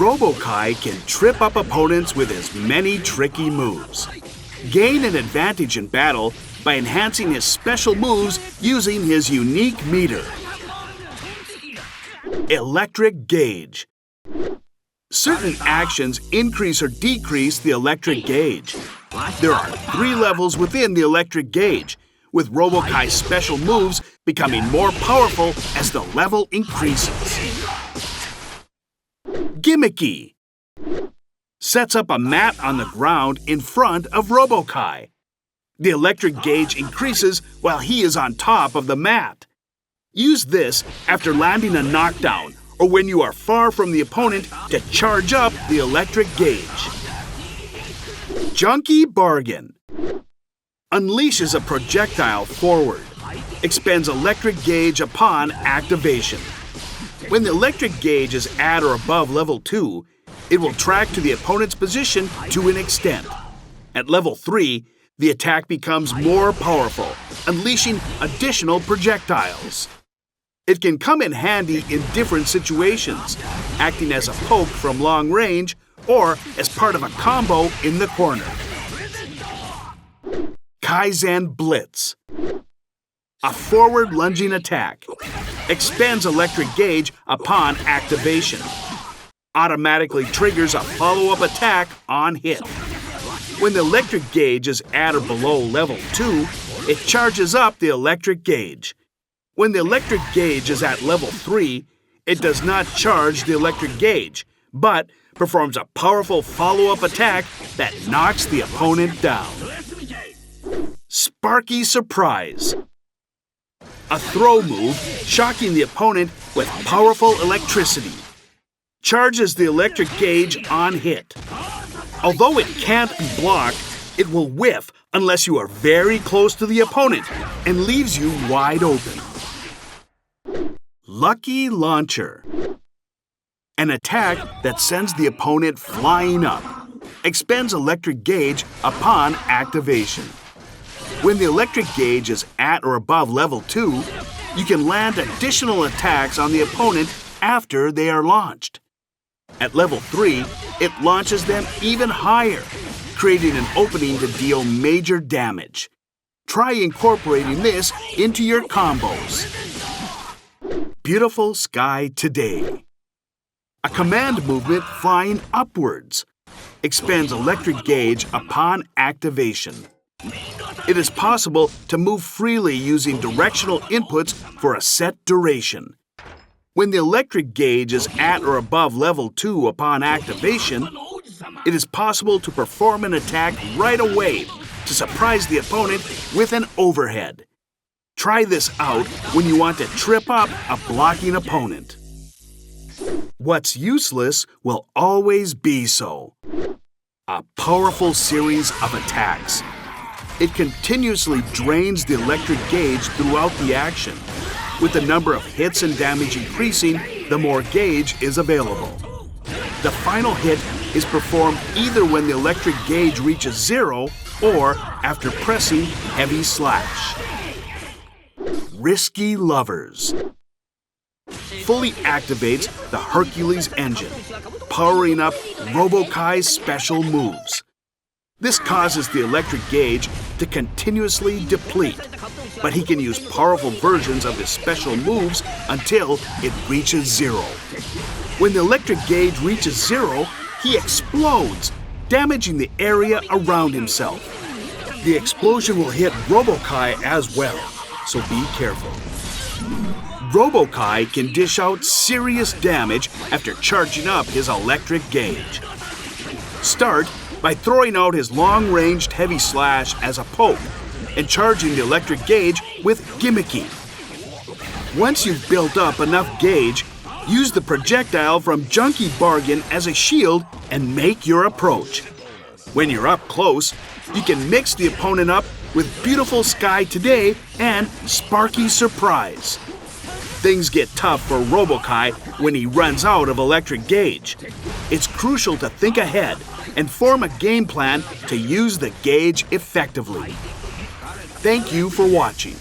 Robo-Ky can trip up opponents with his many tricky moves. Gain an advantage in battle by enhancing his special moves using his unique meter. Electric gauge. Certain actions increase or decrease the electric gauge. There are 3 levels within the electric gauge, with Robo-Ky's special moves becoming more powerful as the level increases. Gimmicky. Sets up a mat on the ground in front of Robo-Ky. The electric gauge increases while he is on top of the mat. Use this after landing a knockdown or when you are far from the opponent to charge up the electric gauge. Junky bargain. Unleashes a projectile forward. Expends electric gauge upon activation. When the electric gauge is at or above level 2, it will track to the opponent's position to an extent. At level 3, the attack becomes more powerful, unleashing additional projectiles. It can come in handy in different situations, acting as a poke from long range or as part of a combo in the corner. Kaizen Blitz. A forward lunging attack. Expends electric gauge upon activation. Automatically triggers a follow-up attack on hit. When the electric gauge is at or below level 2, it charges up the electric gauge. When the electric gauge is at level 3, it does not charge the electric gauge, but performs a powerful follow-up attack that knocks the opponent down. Sparky Surprise. A throw move shocking the opponent with powerful electricity. Charges the electric gauge on hit. Although it can't be blocked, it will whiff unless you are very close to the opponent and leaves you wide open. Lucky Launcher. An attack that sends the opponent flying up. Expends electric gauge upon activation. When the electric gauge is at or above level 2, you can land additional attacks on the opponent after they are launched. At level 3, it launches them even higher, creating an opening to deal major damage. Try incorporating this into your combos. Beautiful Sky Today. A command movement flying upwards. Expends electric gauge upon activation. It is possible to move freely using directional inputs for a set duration. When the electric gauge is at or above level 2 upon activation, it is possible to perform an attack right away to surprise the opponent with an overhead. Try this out when you want to trip up a blocking opponent. What's useless will always be so. A powerful series of attacks. It continuously drains the electric gauge throughout the action. With the number of hits and damage increasing, the more gauge is available. The final hit is performed either when the electric gauge reaches 0 or after pressing Heavy Slash. Risky Lovers. Fully activates the Hercules engine, powering up Robo-Ky's special moves. This causes the electric gauge to continuously deplete, but he can use powerful versions of his special moves until it reaches 0. When the electric gauge reaches 0, he explodes, damaging the area around himself. The explosion will hit Robo-Ky as well, so be careful. Robo-Ky can dish out serious damage after charging up his electric gauge. Start by throwing out his long-ranged Heavy Slash as a poke and charging the electric gauge with Gimmicky. Once you've built up enough gauge, use the projectile from Junky Bargain as a shield and make your approach. When you're up close, you can mix the opponent up with Beautiful Sky Today and Sparky Surprise. Things get tough for Robo-Ky when he runs out of electric gauge. It's crucial to think ahead and form a game plan to use the gauge effectively. Thank you for watching.